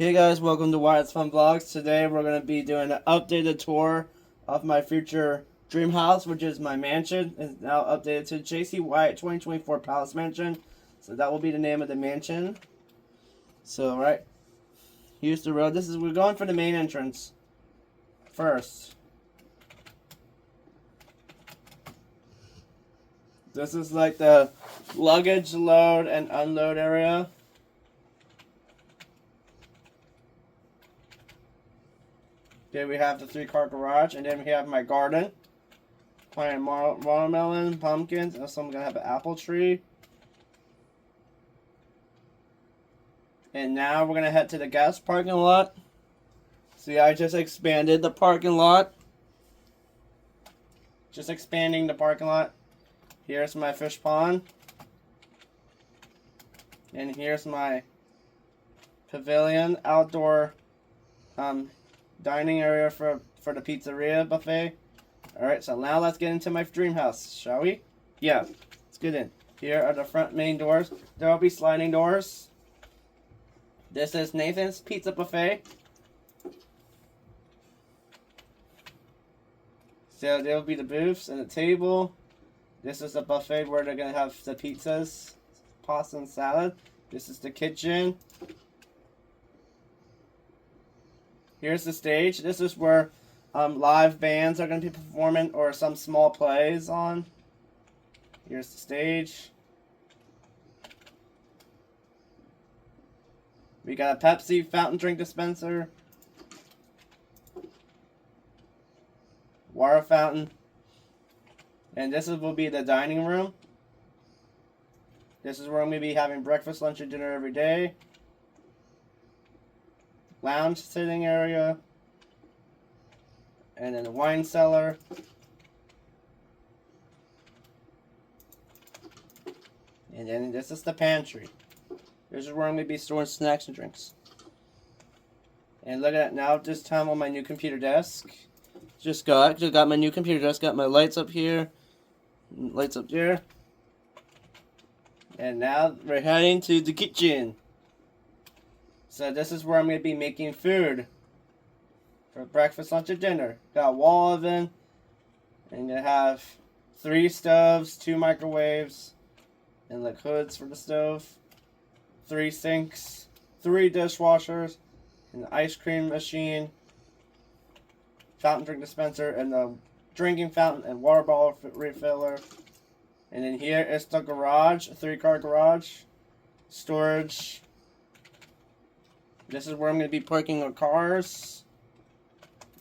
Hey guys, welcome to Wyatts Fun Vlogs. Today we're going to be doing an updated tour of my future dream house, which is my mansion. It's now updated to JCWyatt 2024 Palace Mansion. So that will be the name of the mansion. So right, here's the road. We're going for the main entrance first. This is like the luggage load and unload area. Then we have the 3-car garage, and then we have my garden. Planting watermelon, pumpkins, and so I'm gonna have an apple tree. And now we're gonna head to the gas parking lot. See, I just expanded the parking lot. Just expanding the parking lot. Here's my fish pond. And here's my pavilion, outdoor dining area for the pizzeria buffet. Alright, so now let's get into my dream house, shall we? Yeah, let's get in. Here are the front main doors. There will be sliding doors. This is Nathan's Pizza Buffet. So there will be the booths and the table. This is a buffet where they're going to have the pizzas, pasta, and salad. This is the kitchen. Here's the stage. This is where live bands are going to be performing or some small plays on. Here's the stage. We got a Pepsi fountain drink dispenser. Water fountain. And this will be the dining room. This is where I'm going to be having breakfast, lunch, and dinner every day. Lounge sitting area, and then the wine cellar, and then this is the pantry. This is where I'm going to be storing snacks and drinks. And look at that now, this time on my new computer desk. Just got my new computer desk, got my lights up here, lights up there. And now we're heading to the kitchen. So this is where I'm going to be making food for breakfast, lunch, and dinner. Got a wall oven, and you have 3 stoves, 2 microwaves, and like hoods for the stove, 3 sinks, 3 dishwashers, an ice cream machine, fountain drink dispenser, and a drinking fountain and water bottle refiller. And then here is the garage, a 3-car garage, storage. This is where I'm going to be parking our cars.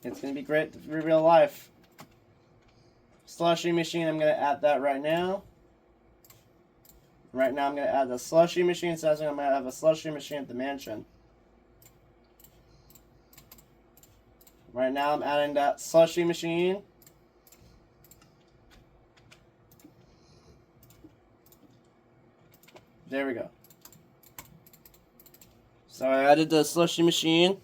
It's going to be great for real life. Slushy machine, I'm going to add that right now. Right now I'm going to add the slushy machine. So I'm going to have a slushy machine at the mansion. Right now I'm adding that slushy machine. There we go. So I added the slushy machine.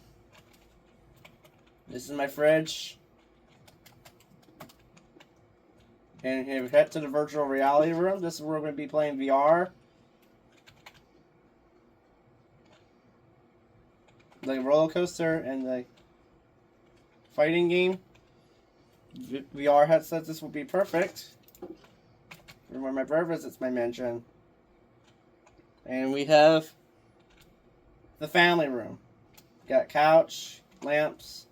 This is my fridge. And here we head to the virtual reality room. This is where we're going to be playing VR. The roller coaster and the fighting game. VR headsets, this will be perfect. For when my brother visits my mansion. And we have the family room. Got couch, lamps,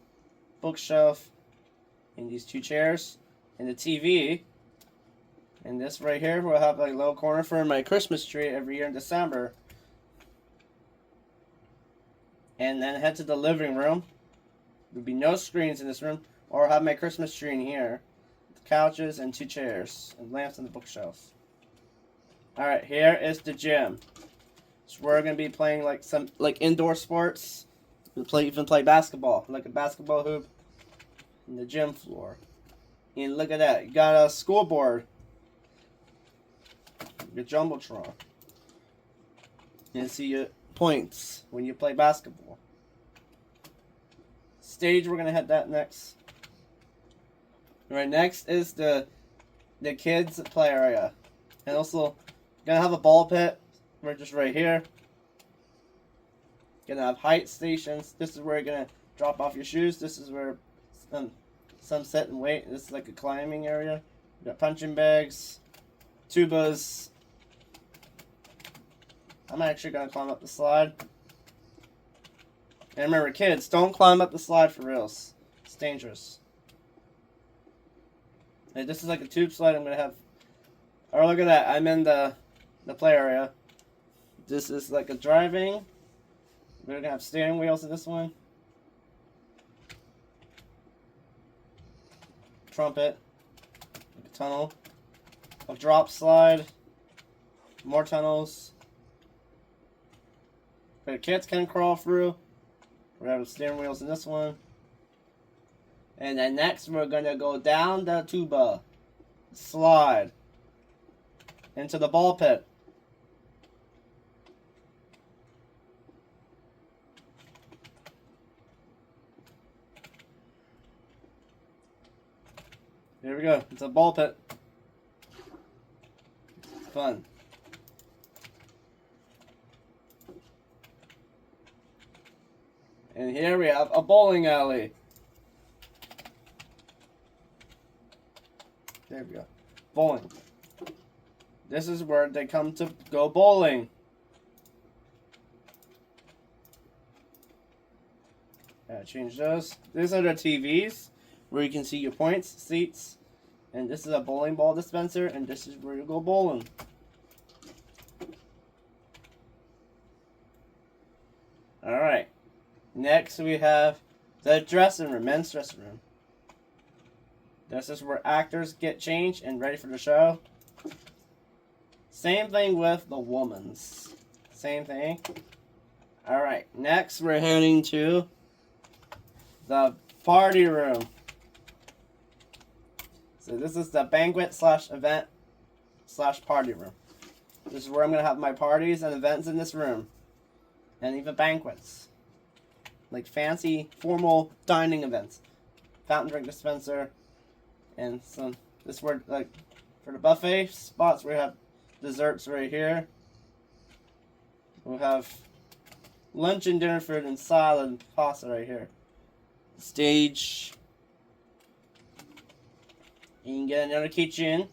bookshelf, and these 2 chairs, and the TV. And this right here, we'll have a little corner for my Christmas tree every year in December. And then head to the living room. There'll be no screens in this room, or I'll have my Christmas tree in here. The couches and 2 chairs, and lamps on the bookshelf. Alright, here is the gym. So we're going to be playing some indoor sports. We'll even play basketball, like a basketball hoop in the gym floor. And look at that, you got a scoreboard. Your jumbotron. And see your points when you play basketball. Stage, we're going to head that next. Right next is the kids play area. And also, going to have a ball pit. We're just right here. Gonna have height stations. This is where you're gonna drop off your shoes. This is where some sit and wait. This is like a climbing area. You got punching bags, tubas. I'm actually gonna climb up the slide. And remember, kids, don't climb up the slide for reals. It's dangerous. And this is like a tube slide. I'm gonna have. Oh, look at that! I'm in the play area. This is like a driving. We're gonna have steering wheels in this one. Trumpet. Like a tunnel. A drop slide. More tunnels. The kids can crawl through. We have steering wheels in this one. And then next we're gonna go down the tuba. Slide. Into the ball pit. Here we go. It's a ball pit. Fun. And here we have a bowling alley. There we go. Bowling. This is where they come to go bowling. Change those. These are the TVs where you can see your points, seats. And this is a bowling ball dispenser, and this is where you go bowling. Alright. Next we have the dressing room, men's dressing room. This is where actors get changed and ready for the show. Same thing with the woman's. Same thing. Alright, next we're heading to the party room. So this is the banquet / event / party room. This is where I'm going to have my parties and events in this room. And even banquets. Like fancy, formal dining events. Fountain drink dispenser. And some, this is where, like, for the buffet spots, we have desserts right here. We'll have lunch and dinner food and salad and pasta right here. Stage. You can get another kitchen.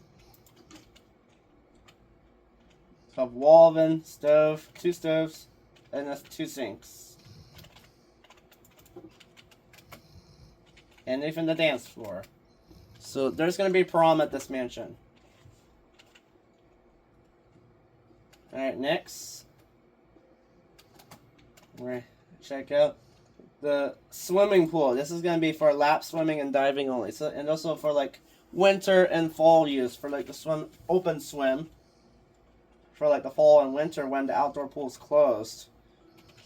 A wall oven, stove, 2 stoves, and that's 2 sinks. And even the dance floor. So there's going to be prom at this mansion. Alright, next. We're going to check out the swimming pool. This is going to be for lap swimming and diving only. So, and also for like winter and fall use. For like the open swim. For like the fall and winter when the outdoor pool is closed.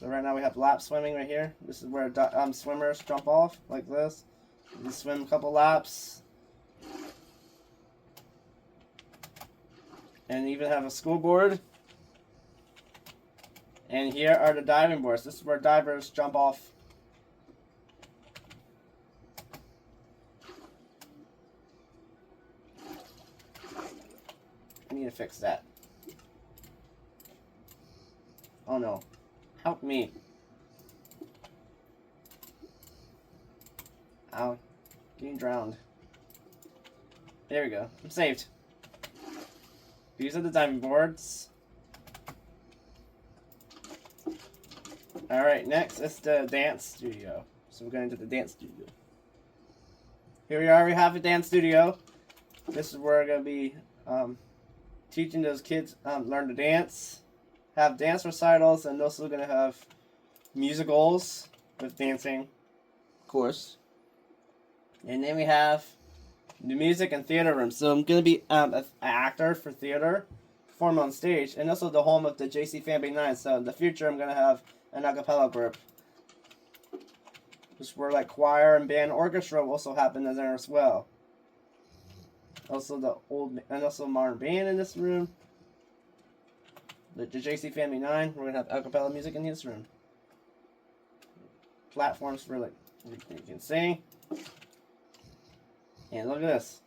So right now we have lap swimming right here. This is where swimmers jump off like this. You swim a couple laps. And even have a school board. And here are the diving boards. This is where divers jump off. I need to fix that. Oh no. Help me. Ow. Getting drowned. There we go. I'm saved. These are the diving boards. Alright, next is the dance studio. So we're going to the dance studio. Here we are, we have a dance studio. This is where we're going to be teaching those kids learn to dance. Have dance recitals, and also going to have musicals with dancing, of course. And then we have the music and theater room. So I'm going to be an actor for theater, perform on stage, and also the home of the JCWyatt. So in the future, I'm going to have an a cappella group. Which where like choir and band orchestra will also happen in there as well. Also the old and also modern band in this room. The JCWyatt, we're going to have a cappella music in this room. Platforms for like, you can sing. And look at this.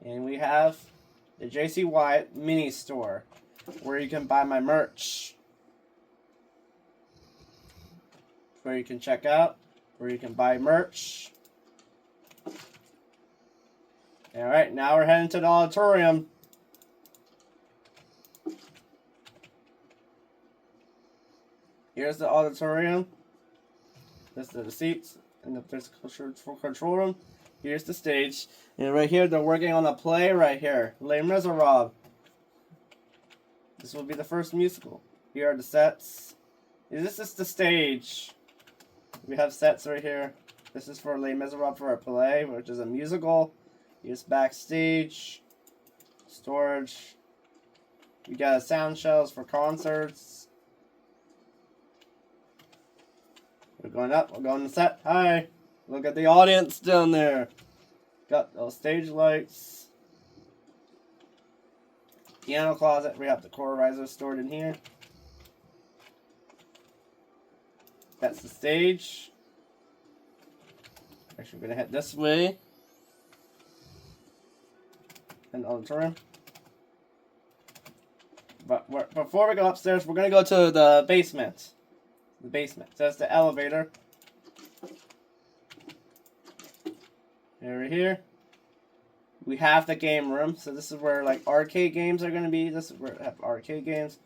And we have the JCWyatt mini store where you can buy my merch. where you can check out, where you can buy merch. Alright, now we're heading to the auditorium. Here's the auditorium. This is the seats and the control room. Here's the stage. And right here, they're working on a play right here. Les Miserables. This will be the first musical. Here are the sets. This is the stage. We have sets right here. This is for Les Miserables for a play, which is a musical. Here's backstage. Storage. We got sound shelves for concerts. We're going up. We're going to set. Hi. Look at the audience down there. Got those stage lights. Piano closet. We have the core riser stored in here. That's the stage. Actually, we're going to head this way. And the auditorium. But before we go upstairs, we're going to go to the basement. The basement. So that's the elevator. Over here. We have the game room. So this is where like arcade games are going to be. This is where we have arcade games.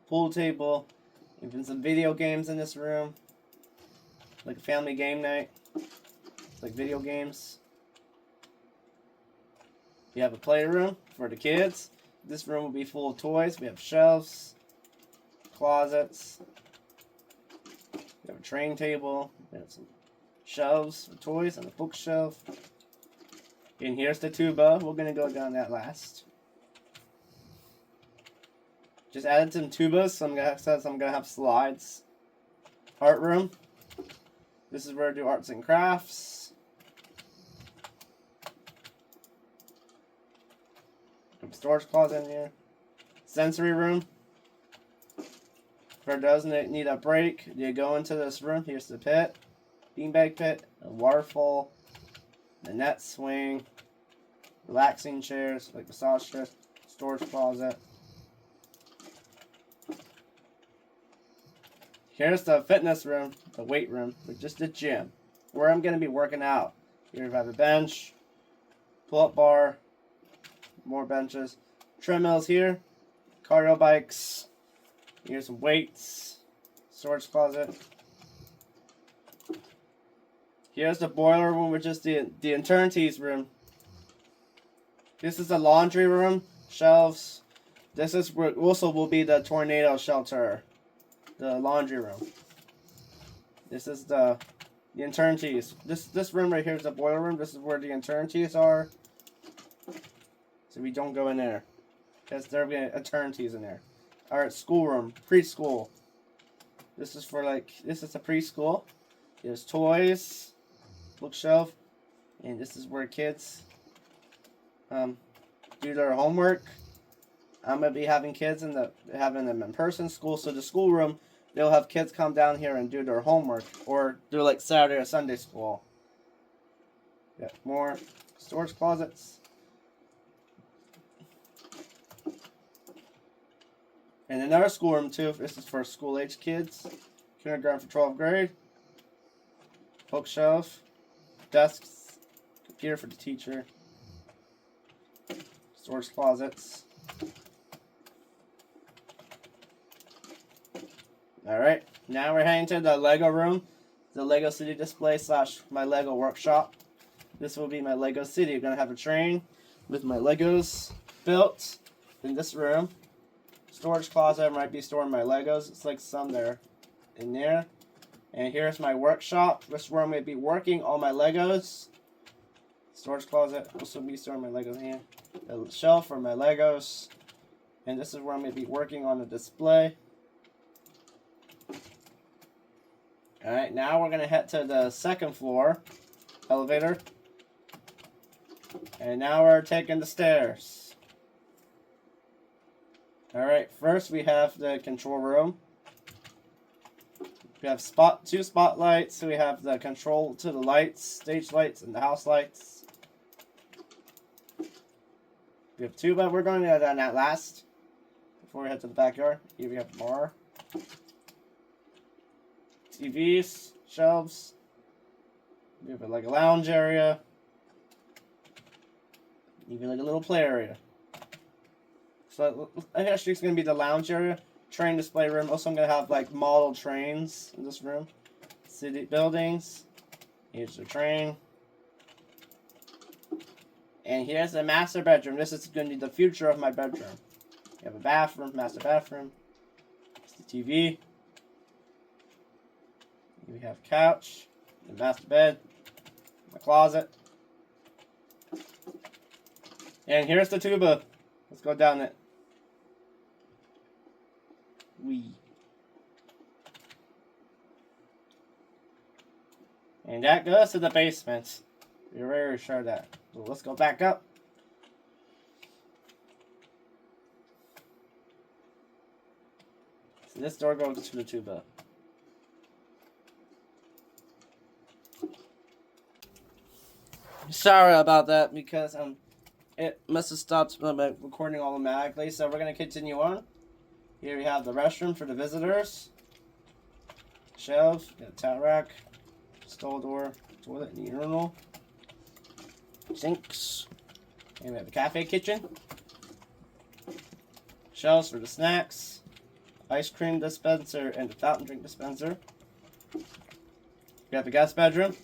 Pool table. Even some video games in this room. Like a family game night. Like video games. We have a playroom for the kids. This room will be full of toys. We have shelves. Closets. We have a train table. We have some shelves for toys and a bookshelf. And here's the tuba. We're going to go down that last. Just added some tubas, so I'm going to have slides. Art room. This is where I do arts and crafts. Storage closet in here. Sensory room. For those that need a break, you go into this room. Here's the pit. Beanbag pit. A waterfall. The net swing. Relaxing chairs, like massage chairs. Storage closet. Here's the fitness room. The weight room. Which is the gym. Where I'm going to be working out. Here we have a bench. Pull-up bar. More benches. Treadmills here. Cardio bikes. Here's some weights. Storage closet. Here's the boiler room, which is the internities room. This is the laundry room. Shelves. This is where also will be the tornado shelter. The laundry room. This is the internities. This room right here is the boiler room. This is where the internities are. So we don't go in there. Because there will be eternities in there. Alright, schoolroom. Preschool. This is for like, this is a preschool. There's toys. Bookshelf. And this is where kids do their homework. I'm going to be having kids having them in person school. So the schoolroom, they'll have kids come down here and do their homework. Or do like Saturday or Sunday school. Got more storage closets. And another schoolroom too. This is for school-age kids. Kindergarten for 12th grade. Bookshelf. Desks. Computer for the teacher. Storage closets. Alright. Now we're heading to the Lego room. The Lego City display / my Lego workshop. This will be my Lego City. We're going to have a train with my Legos built in this room. Storage closet, I might be storing my Legos. It's like some there in there. And here's my workshop. This is where I'm going to be working on my Legos. Storage closet, also be storing my Legos in here. A shelf for my Legos. And this is where I'm going to be working on the display. Alright, now we're going to head to the second floor. Elevator. And now we're taking the stairs. Alright, first we have the control room. We have two spotlights. So we have the control to the lights, stage lights, and the house lights. We have two, but we're going to do that last. Before we head to the backyard. Here we have bar. TVs, shelves. We have like a lounge area. Even like a little play area. So actually it's going to be the lounge area. Train display room. Also I'm going to have like model trains in this room. City buildings. Here's the train. And here's the master bedroom. This is going to be the future of my bedroom. You have a bathroom, master bathroom. It's the TV. We have couch, the master bed, the closet. And here's the tuba. Let's go down it. And that goes to the basement. We're very sure of that. So let's go back up. So this door goes to the tuba. Sorry about that because it must have stopped recording automatically. So we're gonna continue on. Here we have the restroom for the visitors. Shelves, got a towel rack, stall door, toilet, and urinal. Sinks. And we have a cafe kitchen. Shelves for the snacks. Ice cream dispenser and the fountain drink dispenser. We have the guest bedroom.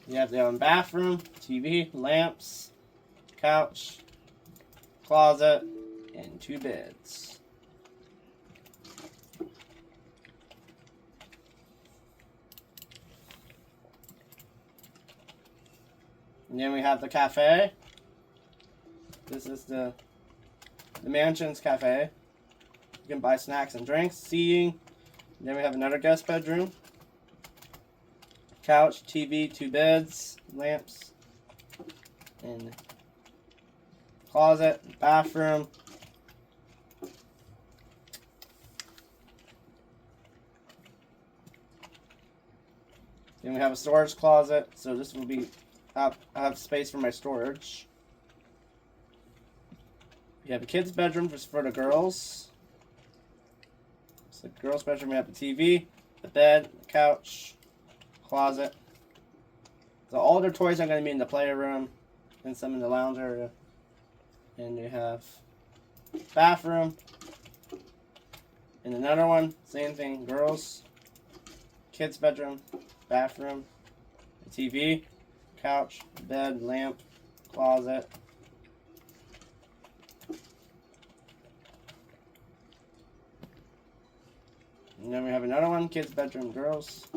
You have the bathroom, TV, lamps, couch, closet, and 2 beds. And then we have the cafe. This is the mansion's cafe. You can buy snacks and drinks, seating. And then we have another guest bedroom. Couch, TV, 2 beds, lamps, and closet, bathroom. Then we have a storage closet, so this will be I have space for my storage. We have a kid's bedroom for the girls. So the girls' bedroom, we have the TV, the bed, the couch, closet. So all their toys are going to be in the playroom and some in the lounge area. And you have bathroom. And another one, same thing, girls, kids' bedroom, bathroom, TV, couch, bed, lamp, closet. And then we have another one, kids' bedroom, girls.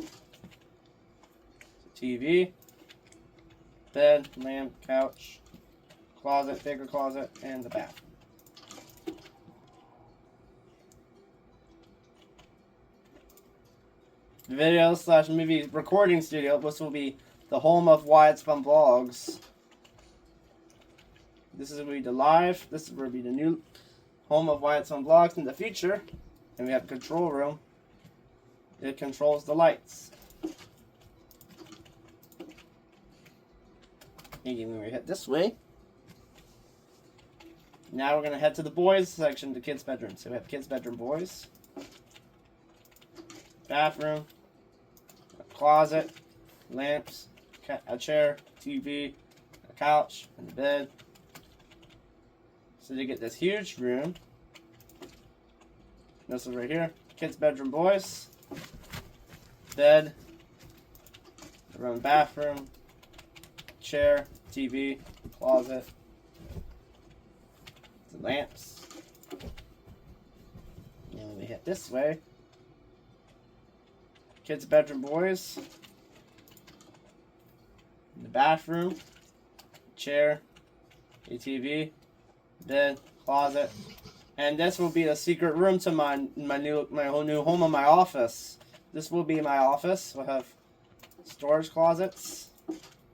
TV, bed, lamp, couch, closet, bigger closet, and the bathroom. Video/movie recording studio. This will be the home of Wyatts Fun Vlogs. This is going to be the live. This is going to be the new home of Wyatts Fun Vlogs in the future. And we have a control room. It controls the lights. And when we head this way. Now we're going to head to the boys section, the kids' bedroom. So we have kids' bedroom, boys. Bathroom. A closet. Lamps. A chair. TV. A couch. And a bed. So you get this huge room. This is right here. Kids' bedroom, boys. Bed. Their own bathroom. Chair. TV. Closet. The lamps. And when we head this way. Kids' bedroom, boys. The bathroom. Chair. A TV. Bed. Closet. And this will be a secret room to my whole new home of my office. This will be my office. We'll have storage closets,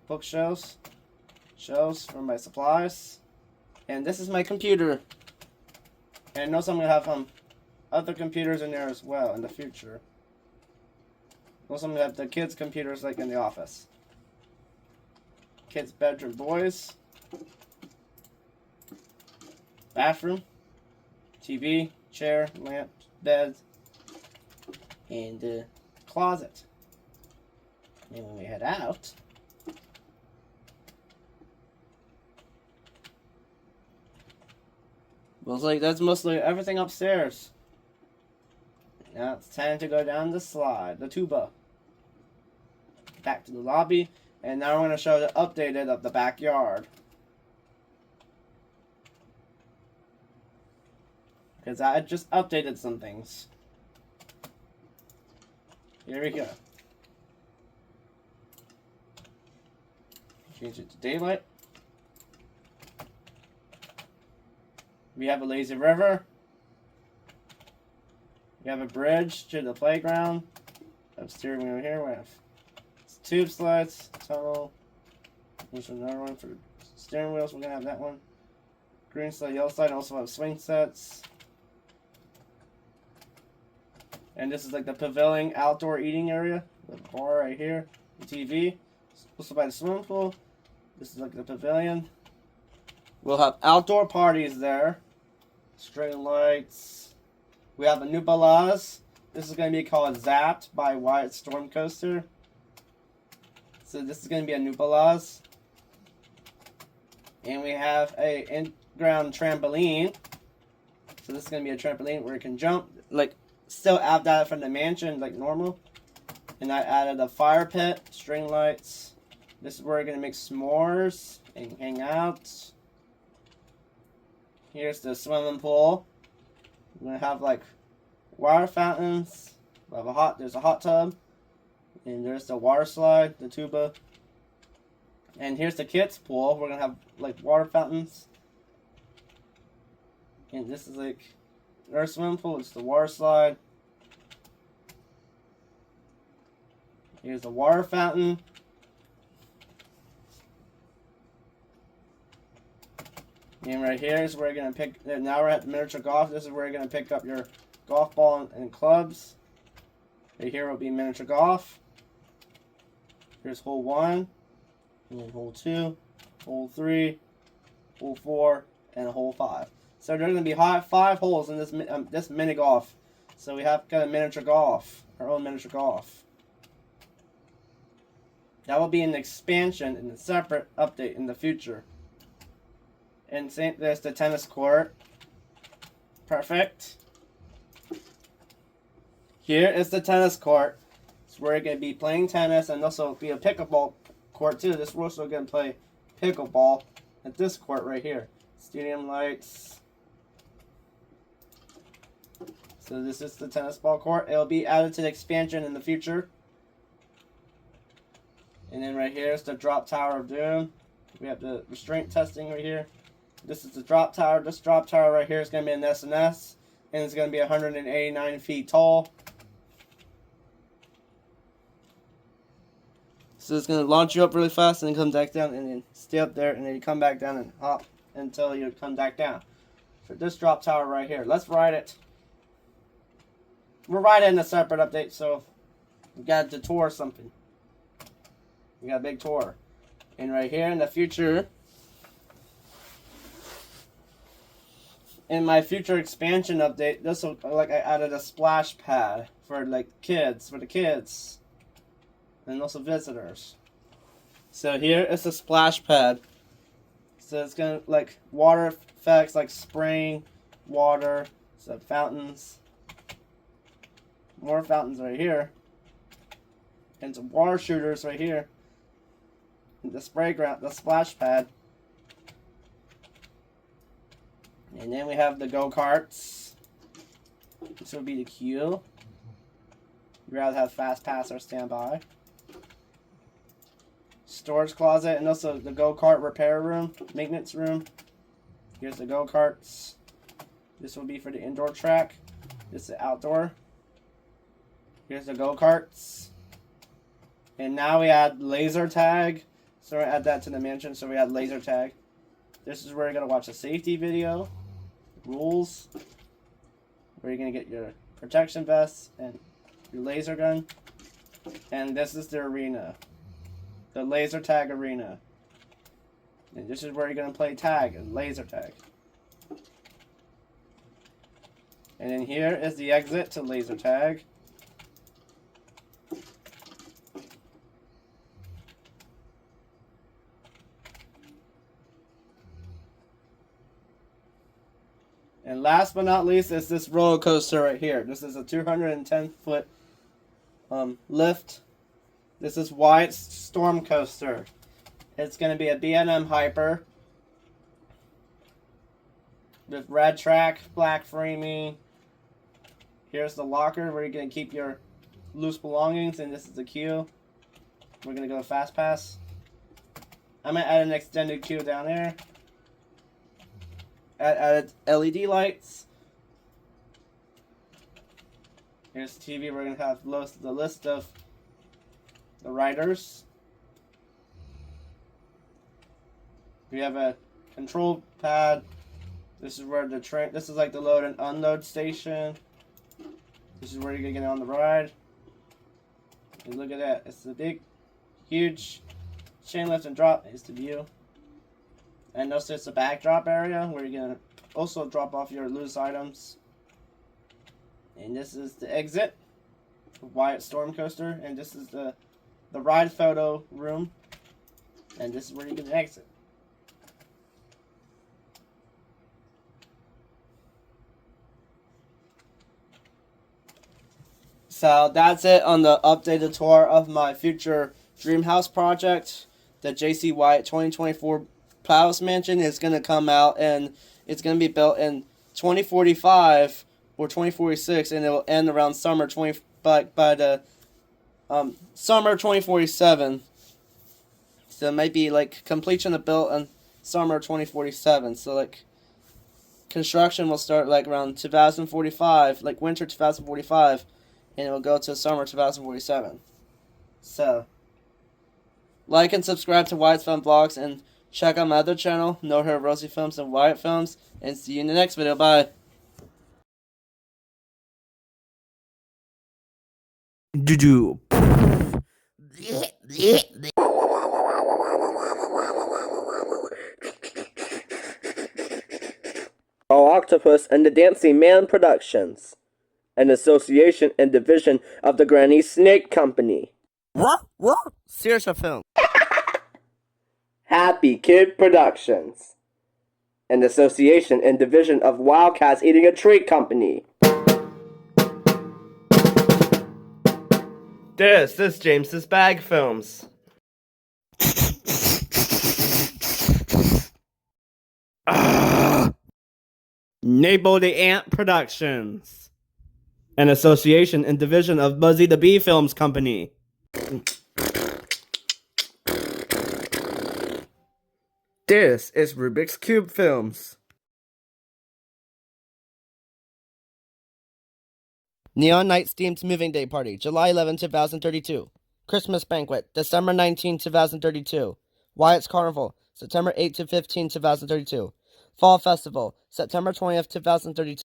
bookshelves, shelves for my supplies, and this is my computer. And also I'm gonna have other computers in there as well in the future. Also I'm gonna have the kids' computers like in the office. Kids' bedroom, boys. Bathroom. TV, chair, lamp, bed, in the closet. And when we head out, looks like that's mostly everything upstairs. Now it's time to go down the slide, the tuba. Back to the lobby, and now we're going to show the updated of the backyard. Because I just updated some things. Here we go. Change it to daylight. We have a lazy river. We have a bridge to the playground. We have steering wheel here. We have tube slides, tunnel. There's another one for steering wheels. We're gonna have that one. Green slide, yellow slide. Also have swing sets. And this is like the pavilion outdoor eating area. The bar right here. The TV. Also by the swimming pool. This is like the pavilion. We'll have outdoor parties there. String lights. We have a new Balaz. This is going to be called Zapped by Wyatts Storm Coaster. So this is going to be a new Balaz. And we have a in-ground trampoline. So this is going to be a trampoline where you can jump. Like, still add that from the mansion like normal. And I added a fire pit, string lights. This is where we're going to make s'mores and hang out. Here's the swimming pool. We're going to have like water fountains. We'll have there's a hot tub. And there's the water slide, the tuba. And here's the kids pool. We're going to have like water fountains. And this is like our swimming pool. It's the water slide. Here's the water fountain. And right here is where you're going to pick, now we're at miniature golf. This is where you're going to pick up your golf ball and clubs. Right here will be miniature golf. Here's hole 1, and then hole 2, hole 3, hole 4, and hole 5. So there's going to be 5 holes in this mini golf. So we have got a miniature golf, our own miniature golf. That will be an expansion and a separate update in the future. And there's the tennis court. Perfect. Here is the tennis court. It's where you're going to be playing tennis and also be a pickleball court too. This we're also going to play pickleball at this court right here. Stadium lights. So this is the tennis ball court. It'll be added to the expansion in the future. And then right here is the drop tower of doom. We have the restraint testing right here. This is the drop tower. This drop tower right here is going to be an SNS. And it's going to be 189 feet tall. So it's going to launch you up really fast and then come back down and then stay up there and then you come back down and hop until you come back down. For this drop tower right here. Let's ride it. We're riding a separate update, so we got to tour something. We got a big tour. And right here in the future, in my future expansion update, this will, like, I added a splash pad for like kids, for the kids, and also visitors. So here is the splash pad. So it's gonna like water effects, like spraying water, so fountains, more fountains right here, and some water shooters right here. And the spray ground, the splash pad. And then we have the go-karts. This will be the queue. You'd rather have fast pass or standby. Storage closet and also the go-kart repair room, maintenance room. Here's the go-karts. This will be for the indoor track. This is outdoor. Here's the go-karts. And now we add laser tag. So we're going to add that to the mansion. So we add laser tag. This is where you're going to watch a safety video. Rules. Where you're going to get your protection vest and your laser gun. And this is the arena. The Lazer Tag Arena. And this is where you're going to play tag and laser tag. And then here is the exit to laser tag. And last but not least is this roller coaster right here. This is a 210-foot lift. This is Wyatts Storm Coaster. It's going to be a B&M Hyper with red track, black framing. Here's the locker where you're going to keep your loose belongings, and this is the queue. We're going to go fast pass. I'm going to add an extended queue down there. Added LED lights. Here's the TV. We're going to have the list of the riders. We have a control pad. This is where the train. This is like the load and unload station. This is where you're gonna get on the ride. And look at that. It's a big, huge chain lift and drop. Is the view. And also it's a bag drop area where you're gonna also drop off your loose items. And this is the exit. Wyatts Storm Coaster. And this is the ride photo room. And this is where you can exit. So that's it on the updated tour of my future dream house project. The JCWyatt 2024 Palace Mansion is going to come out, and it's going to be built in 2045 or 2046, and it will end around summer by the summer 2047. So it might be like completion of built in summer 2047. So like construction will start like around 2045, like winter 2045. And it will go to summer 2047. So, like and subscribe to Wyatts Film Vlogs, and check out my other channel, No Hair Rosie Films and Wyatt Films, and see you in the next video. Bye. Octopus and the Dancing Man Productions. An association and division of the Granny Snake Company. What? Serious film. Happy Kid Productions. An association and division of Wildcats Eating a Treat Company. This is James's Bag Films. Nabo the Ant Productions. An association and division of Buzzy the Bee Films Company. This is Rubik's Cube Films. Neon Nights Themed Moving Day Party, July 11, 2032. Christmas Banquet, December 19, 2032. Wyatts Carnival, September 8 to 15, 2032. Fall Festival, September 20th, 2032.